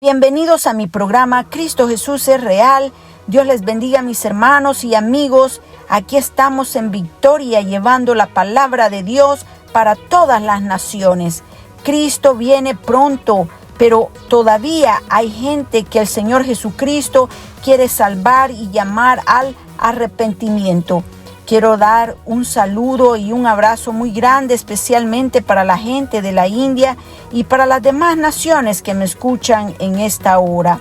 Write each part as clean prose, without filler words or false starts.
Bienvenidos a mi programa Cristo Jesús es Real. Dios les bendiga, mis hermanos y amigos. Aquí estamos en victoria llevando la palabra de Dios para todas las naciones. Cristo viene pronto, pero todavía hay gente que el Señor Jesucristo quiere salvar y llamar al arrepentimiento. Quiero dar un saludo y un abrazo muy grande, especialmente para la gente de la India y para las demás naciones que me escuchan en esta hora.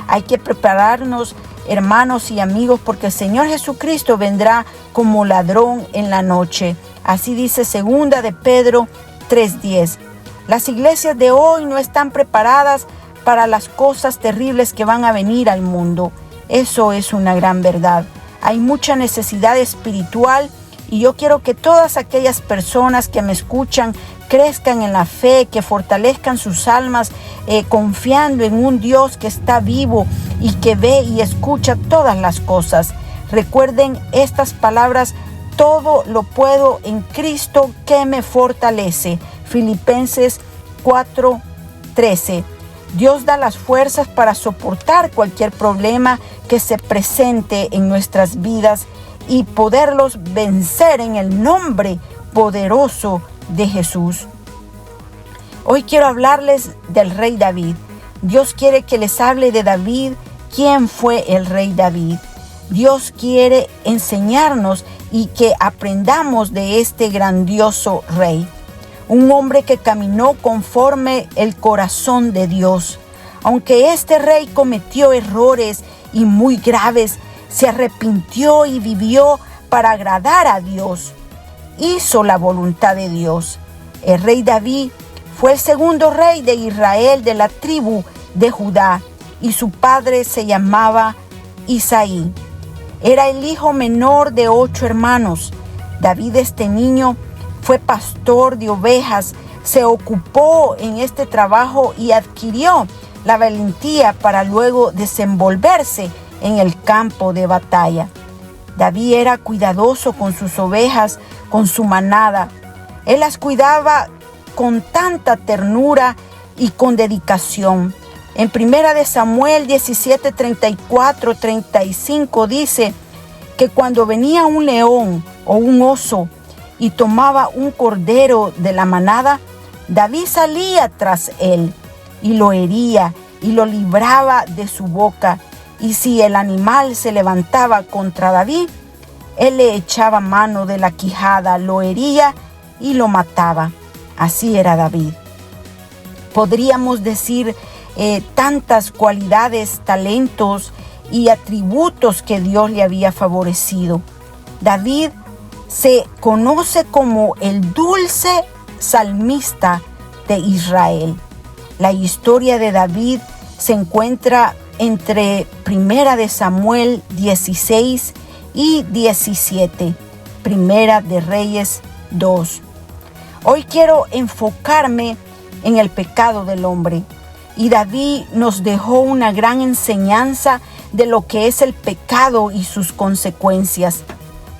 Hay que prepararnos, hermanos y amigos, porque el Señor Jesucristo vendrá como ladrón en la noche. Así dice 2 de Pedro 3:10. Las iglesias de hoy no están preparadas para las cosas terribles que van a venir al mundo. Eso es una gran verdad. Hay mucha necesidad espiritual y yo quiero que todas aquellas personas que me escuchan crezcan en la fe, que fortalezcan sus almas confiando en un Dios que está vivo y que ve y escucha todas las cosas. Recuerden estas palabras: todo lo puedo en Cristo que me fortalece. Filipenses 4:13. Dios da las fuerzas para soportar cualquier problema que se presente en nuestras vidas y poderlos vencer en el nombre poderoso de Jesús. Hoy quiero hablarles del rey David. Dios quiere que les hable de David. ¿Quién fue el rey David? Dios quiere enseñarnos y que aprendamos de este grandioso rey. Un hombre que caminó conforme el corazón de Dios. Aunque este rey cometió errores y muy graves, se arrepintió y vivió para agradar a Dios. Hizo la voluntad de Dios. El rey David fue el segundo rey de Israel de la tribu de Judá y su padre se llamaba Isaí. Era el hijo menor de 8 hermanos. David, este niño, fue pastor de ovejas, se ocupó en este trabajo y adquirió la valentía para luego desenvolverse en el campo de batalla. David era cuidadoso con sus ovejas, con su manada. Él las cuidaba con tanta ternura y con dedicación. En 1 de Samuel 17:34-35 dice que cuando venía un león o un oso y tomaba un cordero de la manada, David salía tras él y lo hería y lo libraba de su boca. Y si el animal se levantaba contra David, él le echaba mano de la quijada, lo hería y lo mataba. Así era David. Podríamos decir tantas cualidades, talentos y atributos que Dios le había favorecido. David se conoce como el dulce salmista de Israel. La historia de David se encuentra entre 1 de Samuel 16 y 17, 1 de Reyes 2. Hoy quiero enfocarme en el pecado del hombre. Y David nos dejó una gran enseñanza de lo que es el pecado y sus consecuencias.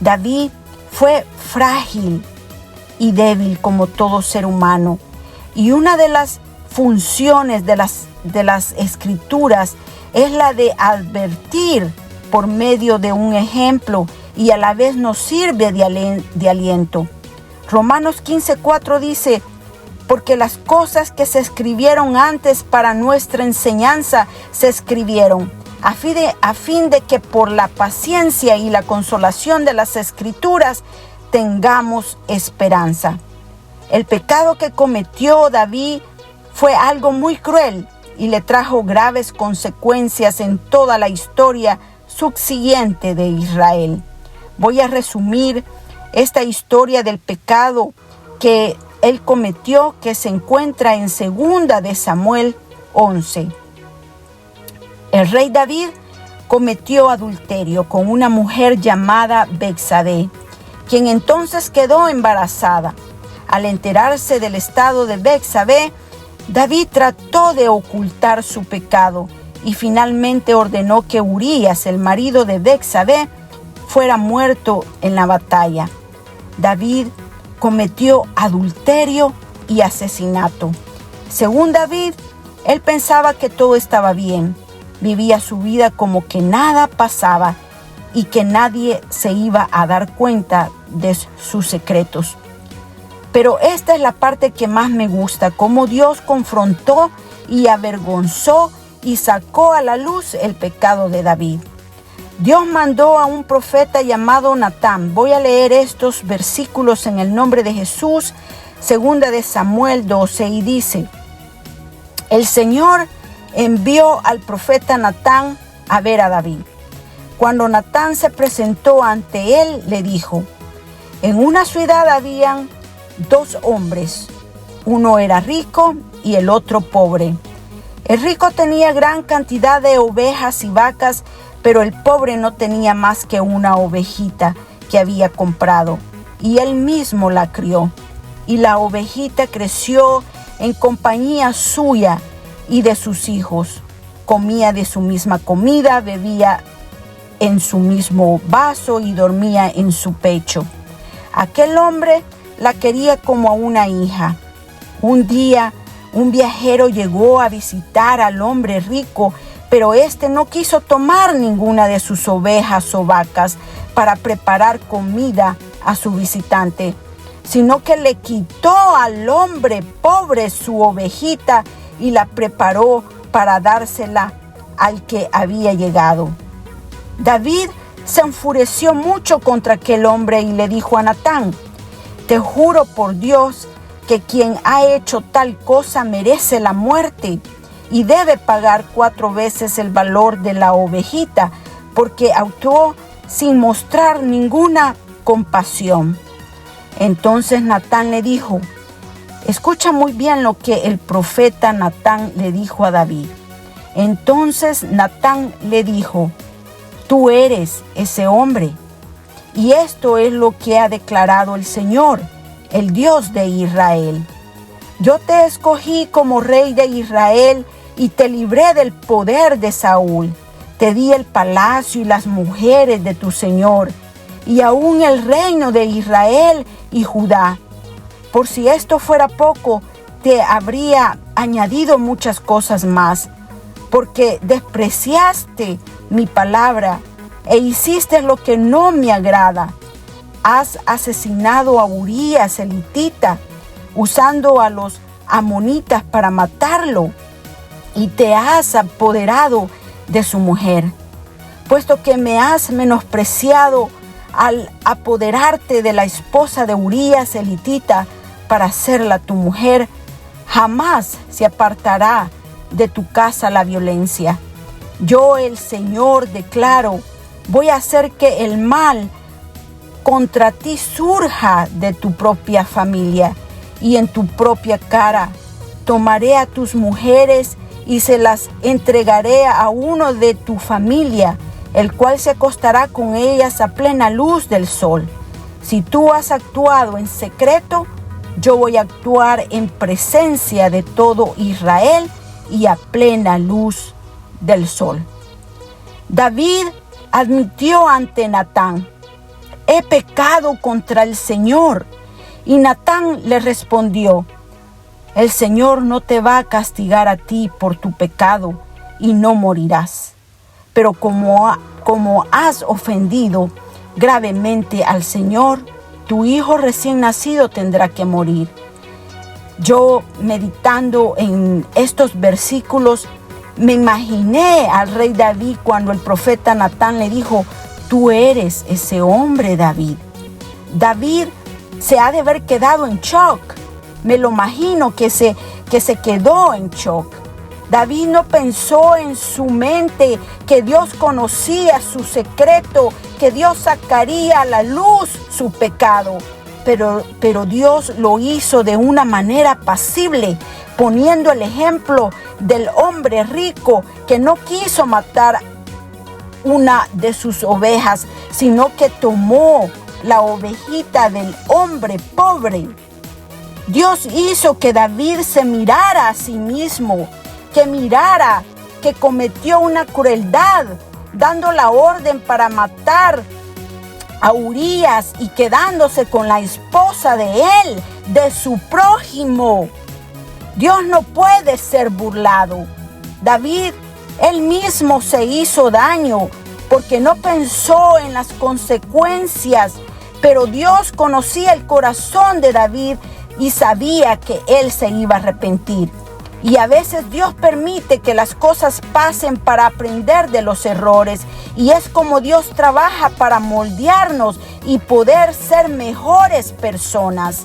David fue frágil y débil como todo ser humano. Y una de las funciones de las escrituras es la de advertir por medio de un ejemplo y a la vez nos sirve de aliento. Romanos 15:4 dice: porque las cosas que se escribieron antes para nuestra enseñanza se escribieron, a fin de que por la paciencia y la consolación de las Escrituras tengamos esperanza. El pecado que cometió David fue algo muy cruel y le trajo graves consecuencias en toda la historia subsiguiente de Israel. Voy a resumir esta historia del pecado que él cometió, que se encuentra en 2 de Samuel 11. El rey David cometió adulterio con una mujer llamada Betsabé, quien entonces quedó embarazada. Al enterarse del estado de Betsabé, David trató de ocultar su pecado y finalmente ordenó que Urías, el marido de Betsabé, fuera muerto en la batalla. David cometió adulterio y asesinato. Según David, Él pensaba que todo estaba bien, vivía su vida como que nada pasaba y que nadie se iba a dar cuenta de sus secretos. Pero esta es la parte que más me gusta, cómo Dios confrontó y avergonzó y sacó a la luz el pecado de David. Dios mandó a un profeta llamado Natán. Voy a leer estos versículos en el nombre de Jesús. Segunda de Samuel 12, y dice: el Señor envió al profeta Natán a ver a David. Cuando Natán se presentó ante él, le dijo: en una ciudad habían 2 hombres, uno era rico y el otro pobre. El rico tenía gran cantidad de ovejas y vacas, pero el pobre no tenía más que una ovejita que había comprado, y él mismo la crió. Y la ovejita creció en compañía suya y de sus hijos. Comía de su misma comida, bebía en su mismo vaso y dormía en su pecho. Aquel hombre la quería como a una hija. Un día, un viajero llegó a visitar al hombre rico, pero éste no quiso tomar ninguna de sus ovejas o vacas para preparar comida a su visitante, sino que le quitó al hombre pobre su ovejita y la preparó para dársela al que había llegado. David se enfureció mucho contra aquel hombre y le dijo a Natán: te juro por Dios que quien ha hecho tal cosa merece la muerte y debe pagar 4 veces el valor de la ovejita, porque actuó sin mostrar ninguna compasión. Entonces Natán le dijo: escucha muy bien lo que el profeta Natán le dijo a David. Entonces Natán le dijo: tú eres ese hombre. Y esto es lo que ha declarado el Señor, el Dios de Israel. Yo te escogí como rey de Israel y te libré del poder de Saúl. Te di el palacio y las mujeres de tu Señor, y aún el reino de Israel y Judá. Por si esto fuera poco, te habría añadido muchas cosas más, porque despreciaste mi palabra e hiciste lo que no me agrada. Has asesinado a Urías el hitita, usando a los amonitas para matarlo, y te has apoderado de su mujer. Puesto que me has menospreciado al apoderarte de la esposa de Urías el hitita para hacerla tu mujer, jamás se apartará de tu casa la violencia. Yo, el Señor, declaro: voy a hacer que el mal contra ti surja de tu propia familia y en tu propia cara. Tomaré a tus mujeres y se las entregaré a uno de tu familia, el cual se acostará con ellas a plena luz del sol. Si tú has actuado en secreto, yo voy a actuar en presencia de todo Israel y a plena luz del sol. David admitió ante Natán: he pecado contra el Señor. Y Natán le respondió: el Señor no te va a castigar a ti por tu pecado y no morirás. Pero como has ofendido gravemente al Señor, tu hijo recién nacido tendrá que morir. Yo, meditando en estos versículos, me imaginé al rey David cuando el profeta Natán le dijo: tú eres ese hombre, David. David se ha de haber quedado en shock. Me lo imagino que se quedó en shock. David no pensó en su mente que Dios conocía su secreto, que Dios sacaría a la luz su pecado. Pero Dios lo hizo de una manera pasible, poniendo el ejemplo del hombre rico que no quiso matar una de sus ovejas, sino que tomó la ovejita del hombre pobre. Dios hizo que David se mirara a sí mismo, que mirara que cometió una crueldad, dando la orden para matar a Urías y quedándose con la esposa de él, de su prójimo. Dios no puede ser burlado. David, él mismo se hizo daño porque no pensó en las consecuencias, pero Dios conocía el corazón de David y sabía que él se iba a arrepentir. Y a veces Dios permite que las cosas pasen para aprender de los errores. Y es como Dios trabaja para moldearnos y poder ser mejores personas.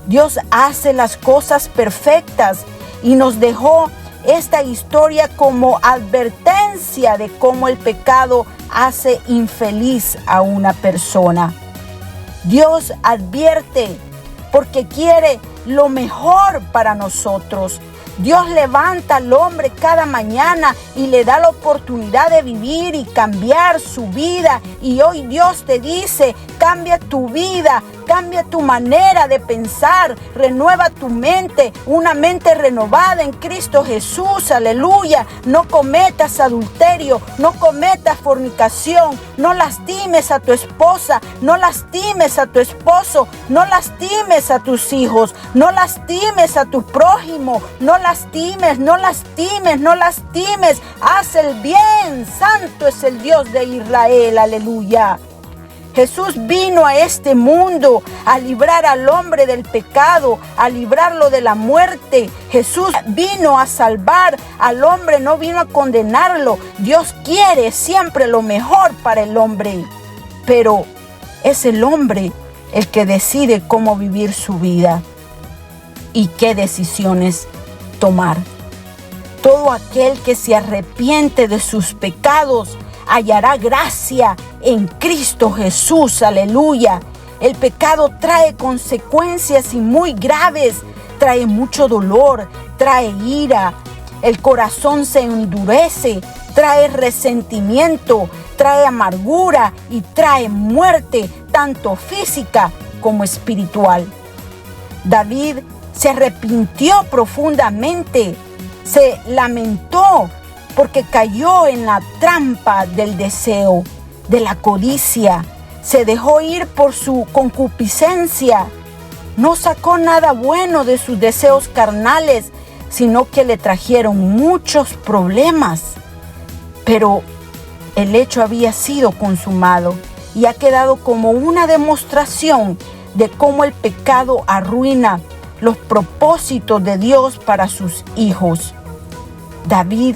Dios hace las cosas perfectas y nos dejó esta historia como advertencia de cómo el pecado hace infeliz a una persona. Dios advierte porque quiere lo mejor para nosotros. Dios levanta al hombre cada mañana y le da la oportunidad de vivir y cambiar su vida. Y hoy Dios te dice, cambia tu vida, cambia tu manera de pensar, renueva tu mente, una mente renovada en Cristo Jesús, aleluya. No cometas adulterio, no cometas fornicación, no lastimes a tu esposa, no lastimes a tu esposo, no lastimes a tus hijos, no lastimes a tu prójimo, no lastimes, no lastimes, no lastimes. Haz el bien, santo es el Dios de Israel, aleluya. Jesús vino a este mundo a librar al hombre del pecado, a librarlo de la muerte. Jesús vino a salvar al hombre, no vino a condenarlo. Dios quiere siempre lo mejor para el hombre, pero es el hombre el que decide cómo vivir su vida y qué decisiones tomar. Todo aquel que se arrepiente de sus pecados hallará gracia en Cristo Jesús, aleluya. El pecado trae consecuencias y muy graves, trae mucho dolor, trae ira, el corazón se endurece, trae resentimiento, trae amargura y trae muerte, tanto física como espiritual. David se arrepintió profundamente, se lamentó porque cayó en la trampa del deseo, de la codicia, se dejó ir por su concupiscencia, no sacó nada bueno de sus deseos carnales, sino que le trajeron muchos problemas. Pero el hecho había sido consumado y ha quedado como una demostración de cómo el pecado arruina los propósitos de Dios para sus hijos. David,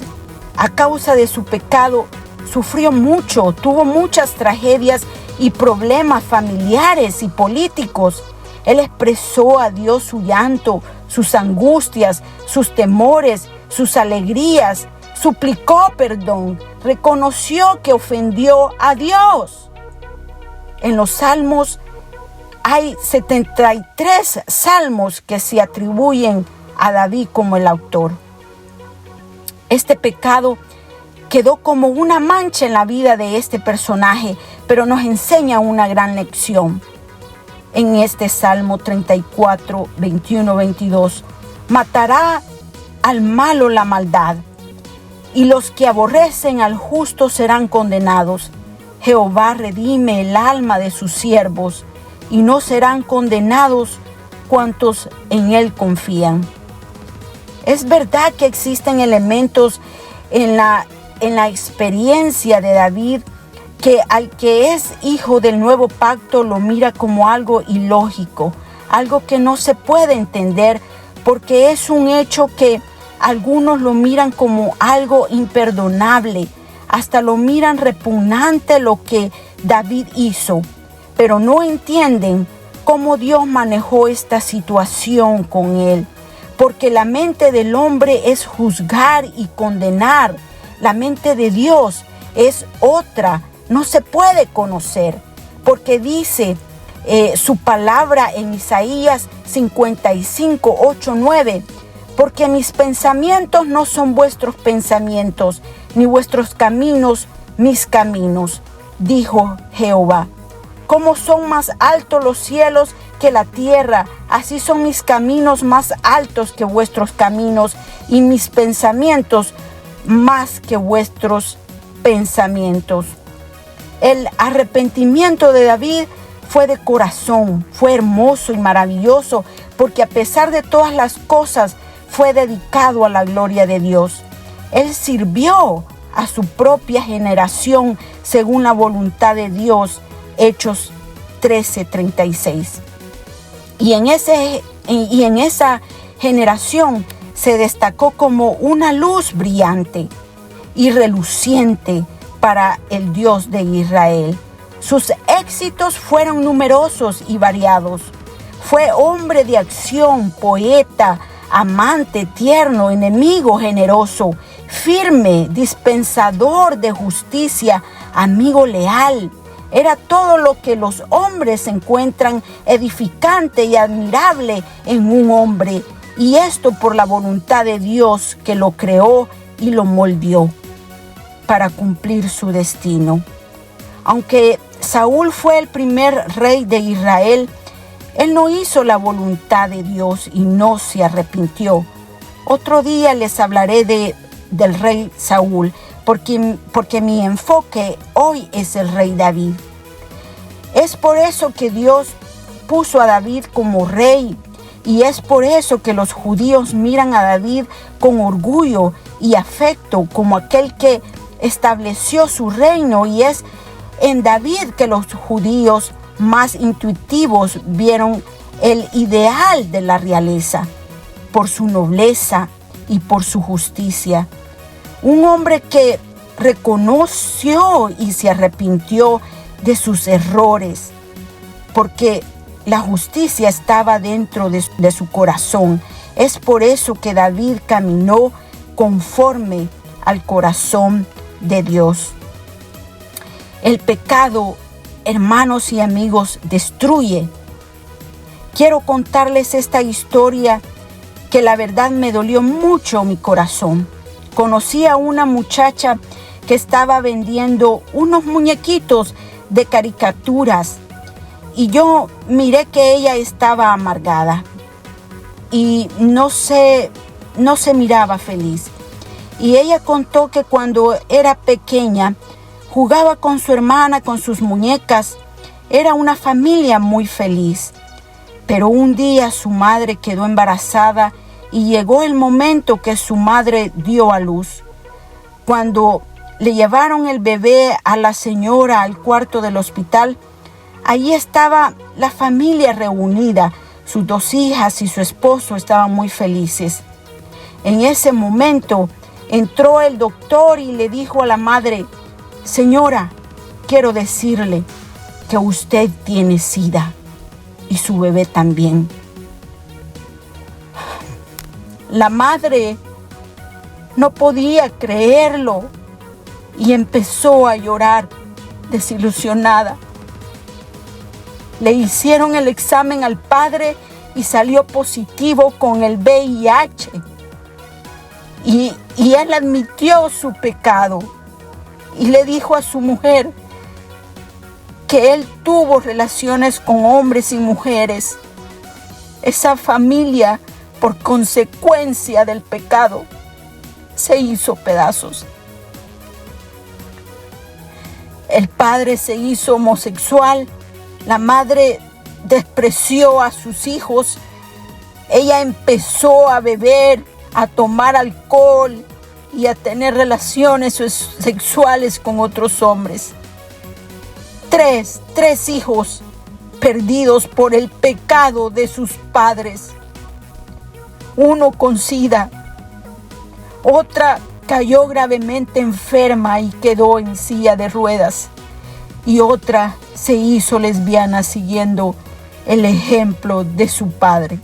a causa de su pecado, sufrió mucho, tuvo muchas tragedias y problemas familiares y políticos. Él expresó a Dios su llanto, sus angustias, sus temores, sus alegrías, suplicó perdón, reconoció que ofendió a Dios. En los salmos hay 73 salmos que se atribuyen a David como el autor. Este pecado quedó como una mancha en la vida de este personaje, pero nos enseña una gran lección. En este Salmo 34, 21, 22, matará al malo la maldad, y los que aborrecen al justo serán condenados. Jehová redime el alma de sus siervos, y no serán condenados cuantos en él confían. Es verdad que existen elementos en la experiencia de David que al que es hijo del nuevo pacto lo mira como algo ilógico, algo que no se puede entender porque es un hecho que algunos lo miran como algo imperdonable, hasta lo miran repugnante lo que David hizo, pero no entienden cómo Dios manejó esta situación con él, porque la mente del hombre es juzgar y condenar, la mente de Dios es otra, no se puede conocer, porque dice su palabra en Isaías 55, 8, 9, porque mis pensamientos no son vuestros pensamientos, ni vuestros caminos mis caminos, dijo Jehová. Como son más altos los cielos que la tierra, así son mis caminos más altos que vuestros caminos, y mis pensamientos más que vuestros pensamientos. El arrepentimiento de David fue de corazón, fue hermoso y maravilloso, porque a pesar de todas las cosas fue dedicado a la gloria de Dios. Él sirvió a su propia generación según la voluntad de Dios. Hechos 13:36. Y en esa generación se destacó como una luz brillante y reluciente para el Dios de Israel. Sus éxitos fueron numerosos y variados. Fue hombre de acción, poeta, amante, tierno, enemigo generoso, firme, dispensador de justicia, amigo leal. Era todo lo que los hombres encuentran edificante y admirable en un hombre, y esto por la voluntad de Dios que lo creó y lo moldeó para cumplir su destino. Aunque Saúl fue el primer rey de Israel, él no hizo la voluntad de Dios y no se arrepintió. Otro día les hablaré del rey Saúl, porque mi enfoque hoy es el rey David. Es por eso que Dios puso a David como rey, y es por eso que los judíos miran a David con orgullo y afecto como aquel que estableció su reino, y es en David que los judíos más intuitivos vieron el ideal de la realeza, por su nobleza y por su justicia. Un hombre que reconoció y se arrepintió de sus errores, porque la justicia estaba dentro de su corazón. Es por eso que David caminó conforme al corazón de Dios. El pecado, hermanos y amigos, destruye. Quiero contarles esta historia que la verdad me dolió mucho mi corazón. Conocí a una muchacha que estaba vendiendo unos muñequitos de caricaturas y yo miré que ella estaba amargada y no se miraba feliz. Y ella contó que cuando era pequeña jugaba con su hermana, con sus muñecas. Era una familia muy feliz. Pero un día su madre quedó embarazada y llegó el momento que su madre dio a luz. Cuando le llevaron el bebé a la señora al cuarto del hospital, allí estaba la familia reunida. Sus 2 hijas y su esposo estaban muy felices. En ese momento entró el doctor y le dijo a la madre: señora, quiero decirle que usted tiene SIDA y su bebé también. La madre no podía creerlo y empezó a llorar desilusionada. Le hicieron el examen al padre y salió positivo con el VIH. Y él admitió su pecado y le dijo a su mujer que él tuvo relaciones con hombres y mujeres. Esa familia, por consecuencia del pecado, se hizo pedazos. El padre se hizo homosexual. La madre despreció a sus hijos. Ella empezó a beber, a tomar alcohol y a tener relaciones sexuales con otros hombres. Tres hijos perdidos por el pecado de sus padres. Uno con SIDA. Otra cayó gravemente enferma y quedó en silla de ruedas. Y otra se hizo lesbiana siguiendo el ejemplo de su padre.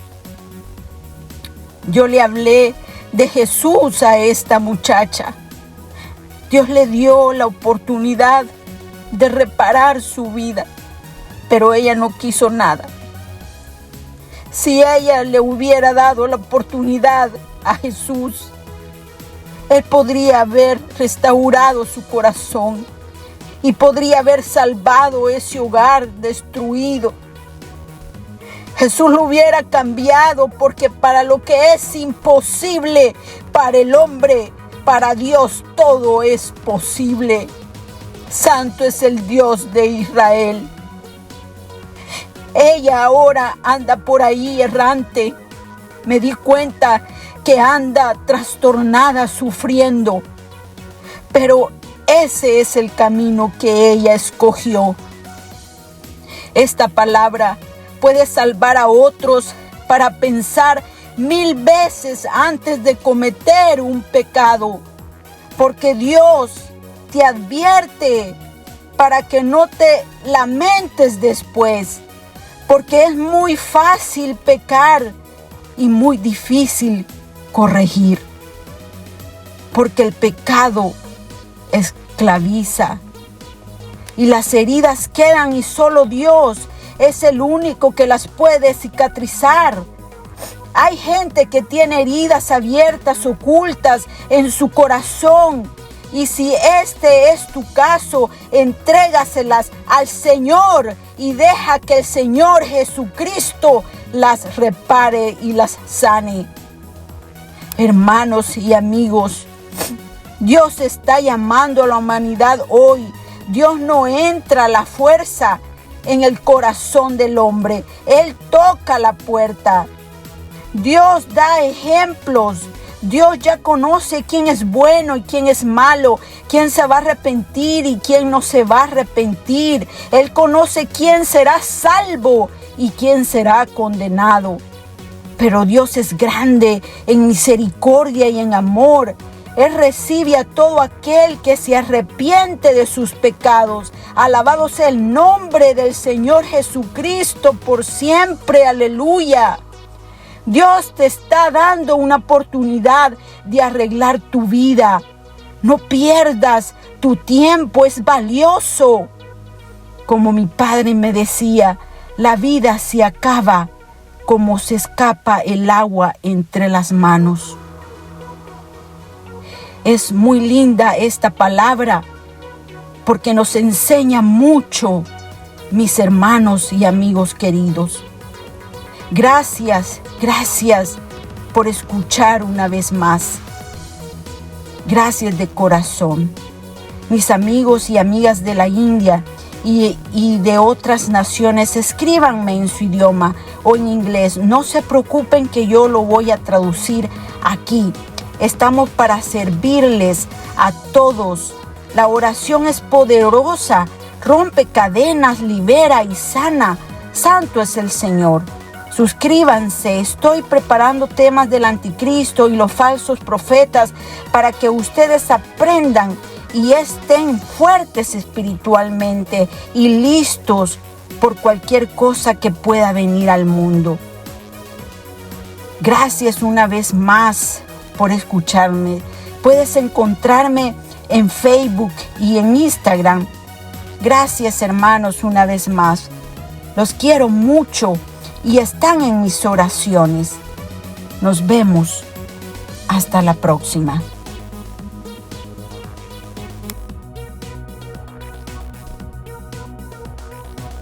Yo le hablé de Jesús a esta muchacha. Dios le dio la oportunidad de reparar su vida, pero ella no quiso nada. Si ella le hubiera dado la oportunidad a Jesús, Él podría haber restaurado su corazón y podría haber salvado ese hogar destruido. Jesús lo hubiera cambiado, porque para lo que es imposible para el hombre, para Dios todo es posible. Santo es el Dios de Israel. Ella ahora anda por ahí errante. Me di cuenta que anda trastornada, sufriendo. Pero ese es el camino que ella escogió. Esta palabra puede salvar a otros para pensar 1000 veces antes de cometer un pecado, porque Dios te advierte para que no te lamentes después, porque es muy fácil pecar y muy difícil corregir, porque el pecado esclaviza y las heridas quedan y solo Dios es el único que las puede cicatrizar. Hay gente que tiene heridas abiertas, ocultas en su corazón. Y si este es tu caso, entrégaselas al Señor y deja que el Señor Jesucristo las repare y las sane. Hermanos y amigos, Dios está llamando a la humanidad hoy. Dios no entra a la fuerza en el corazón del hombre. Él toca la puerta. Dios da ejemplos. Dios ya conoce quién es bueno y quién es malo, quién se va a arrepentir y quién no se va a arrepentir. Él conoce quién será salvo y quién será condenado. Pero Dios es grande en misericordia y en amor. Él recibe a todo aquel que se arrepiente de sus pecados. Alabado sea el nombre del Señor Jesucristo por siempre. Aleluya. Dios te está dando una oportunidad de arreglar tu vida. No pierdas tu tiempo, es valioso. Como mi padre me decía, la vida se acaba como se escapa el agua entre las manos. Es muy linda esta palabra porque nos enseña mucho, mis hermanos y amigos queridos. Gracias por escuchar una vez más. Gracias de corazón. Mis amigos y amigas de la India y de otras naciones, escríbanme en su idioma o en inglés. No se preocupen que yo lo voy a traducir aquí. Estamos para servirles a todos. La oración es poderosa, rompe cadenas, libera y sana. Santo es el Señor. Suscríbanse, estoy preparando temas del anticristo y los falsos profetas para que ustedes aprendan y estén fuertes espiritualmente y listos por cualquier cosa que pueda venir al mundo. Gracias una vez más por escucharme. Puedes encontrarme en Facebook y en Instagram. Gracias, hermanos, una vez más. Los quiero mucho y están en mis oraciones. Nos vemos. Hasta la próxima.